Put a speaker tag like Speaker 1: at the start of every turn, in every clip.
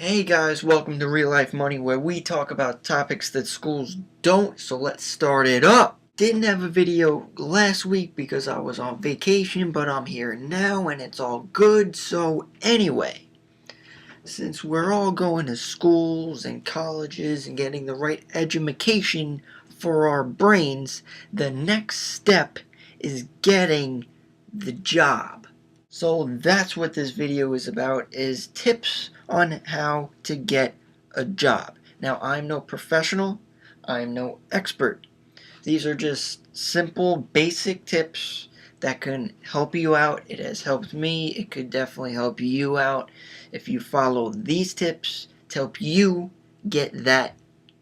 Speaker 1: Hey guys, welcome to Real Life Money, where we talk about topics that schools don't, so let's start it up. Didn't have a video last week because I was on vacation, but I'm here now and it's all good. So anyway, since we're all going to schools and colleges and getting the right education for our brains, the next step is getting the job. So that's what this video is about, is tips on how to get a job. Now, I'm no professional, I'm no expert. These are just simple, basic tips that can help you out. It has helped me. It could definitely help you out if you follow these tips to help you get that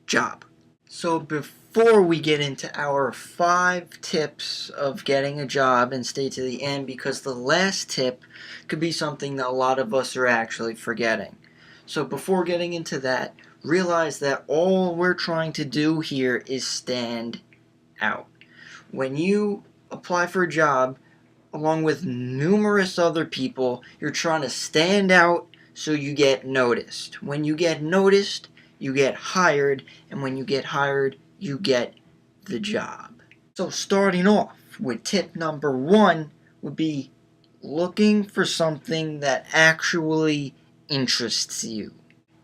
Speaker 1: job. So before we get into our 5 tips of getting a job, and stay to the end because the last tip could be something that a lot of us are actually forgetting. So before getting into that, realize that all we're trying to do here is stand out. When you apply for a job, along with numerous other people, you're trying to stand out so you get noticed. When you get noticed, you get hired, and when you get hired, you get the job. So starting off with tip number 1 would be looking for something that actually interests you.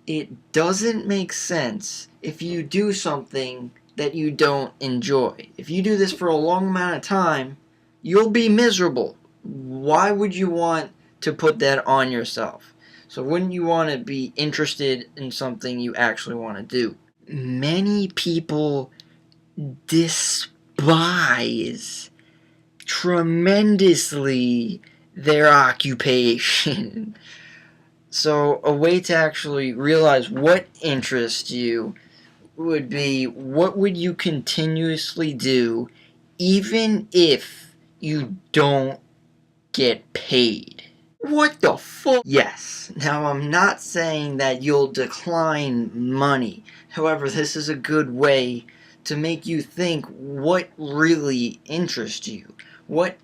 Speaker 1: It doesn't make sense if you do something that you don't enjoy. If you do this for a long amount of time, you'll be miserable. Why would you want to put that on yourself? So wouldn't you want to be interested in something you actually want to do? Many people despise tremendously their occupation. So a way to actually realize what interests you would be, what would you continuously do even if you don't get paid? What the fuck? Yes. Now, I'm not saying that you'll decline money. However, this is a good way to make you think what really interests you. What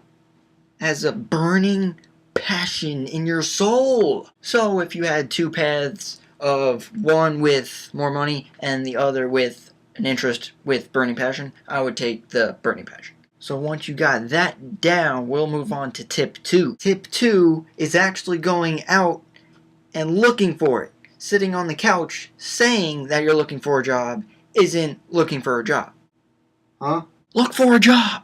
Speaker 1: has a burning passion in your soul. So if you had 2 paths of one with more money and the other with an interest with burning passion, I would take the burning passion. So once you got that down, we'll move on to tip 2. Tip 2 is actually going out and looking for it. Sitting on the couch saying that you're looking for a job isn't looking for a job. Huh? Look for a job!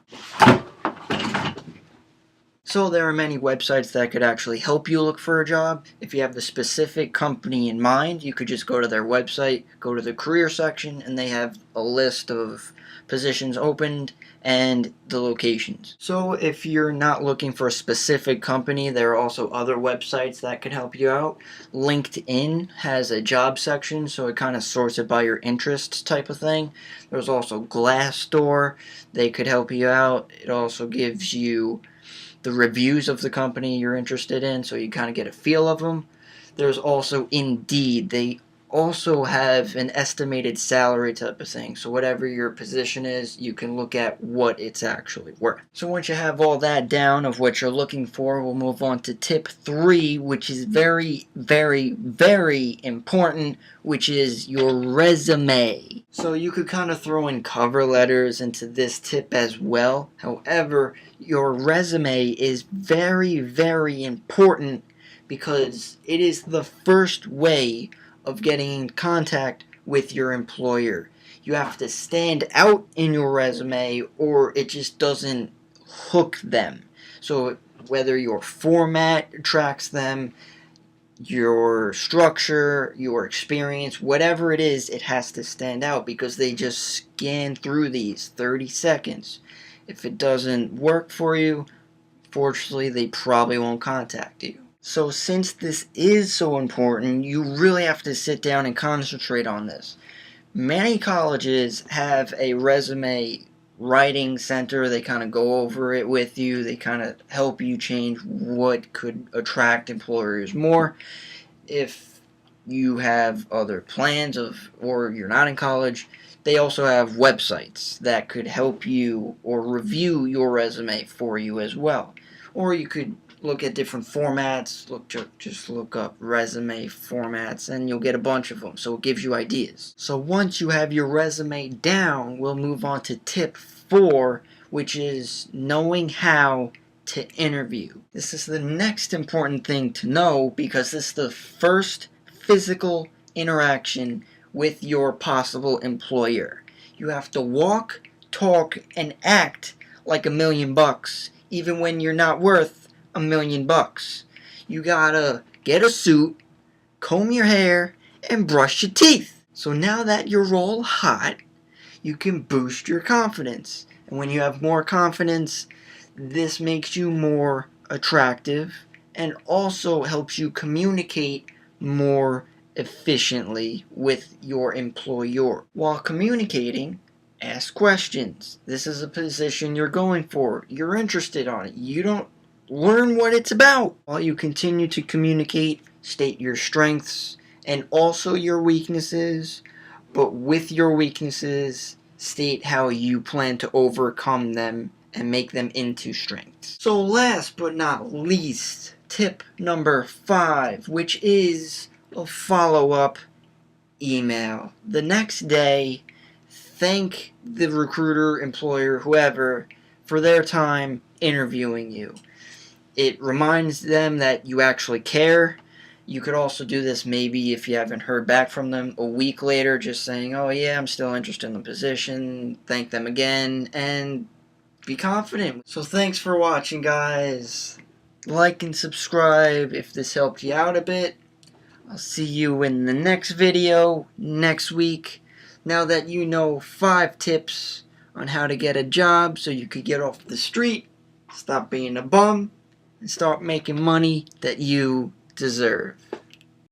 Speaker 1: So there are many websites that could actually help you look for a job. If you have the specific company in mind, you could just go to their website, go to the career section, and they have a list of positions opened and the locations. So if you're not looking for a specific company, there are also other websites that could help you out. LinkedIn has a job section, so it kind of sorts it by your interests type of thing. There's also Glassdoor. They could help you out. It also gives you the reviews of the company you're interested in, so you kind of get a feel of them. There's also Indeed. They also have an estimated salary type of thing, so whatever your position is, you can look at what it's actually worth. So once you have all that down of what you're looking for, we'll move on to tip 3, which is very, very, very important, which is your resume. So you could kind of throw in cover letters into this tip as well. However, your resume is very, very important because it is the first way of getting in contact with your employer. You have to stand out in your resume or it just doesn't hook them. So whether your format attracts them, your structure, your experience, whatever it is, it has to stand out because they just scan through these 30 seconds. If it doesn't work for you, fortunately, they probably won't contact you. So since this is so important, you really have to sit down and concentrate on this. Many colleges have a resume writing center. They kind of go over it with you. They kind of help you change what could attract employers more. If you have other plans or you're not in college, they also have websites that could help you or review your resume for you as well. Or you could look at different formats. Just look up resume formats and you'll get a bunch of them. So it gives you ideas. So once you have your resume down, we'll move on to tip 4, which is knowing how to interview. This is the next important thing to know because this is the first physical interaction with your possible employer. You have to walk, talk, and act like $1 million, even when you're not worth $1 million. You gotta get a suit, comb your hair, and brush your teeth. So now that you're all hot, you can boost your confidence. And when you have more confidence, this makes you more attractive and also helps you communicate more efficiently with your employer. While communicating, ask questions. This is a position you're going for. You're interested on it. You don't learn what it's about. While you continue to communicate, state your strengths and also your weaknesses, but with your weaknesses, state how you plan to overcome them and make them into strengths. So last but not least, tip number 5, which is a follow-up email. The next day, thank the recruiter, employer, whoever, for their time interviewing you. It reminds them that you actually care. You could also do this maybe if you haven't heard back from them a week later, just saying, oh yeah, I'm still interested in the position, thank them again, and be confident. So thanks for watching, guys. Like and subscribe if this helped you out a bit. I'll see you in the next video next week. Now that you know 5 tips on how to get a job so you could get off the street, stop being a bum, and start making money that you deserve.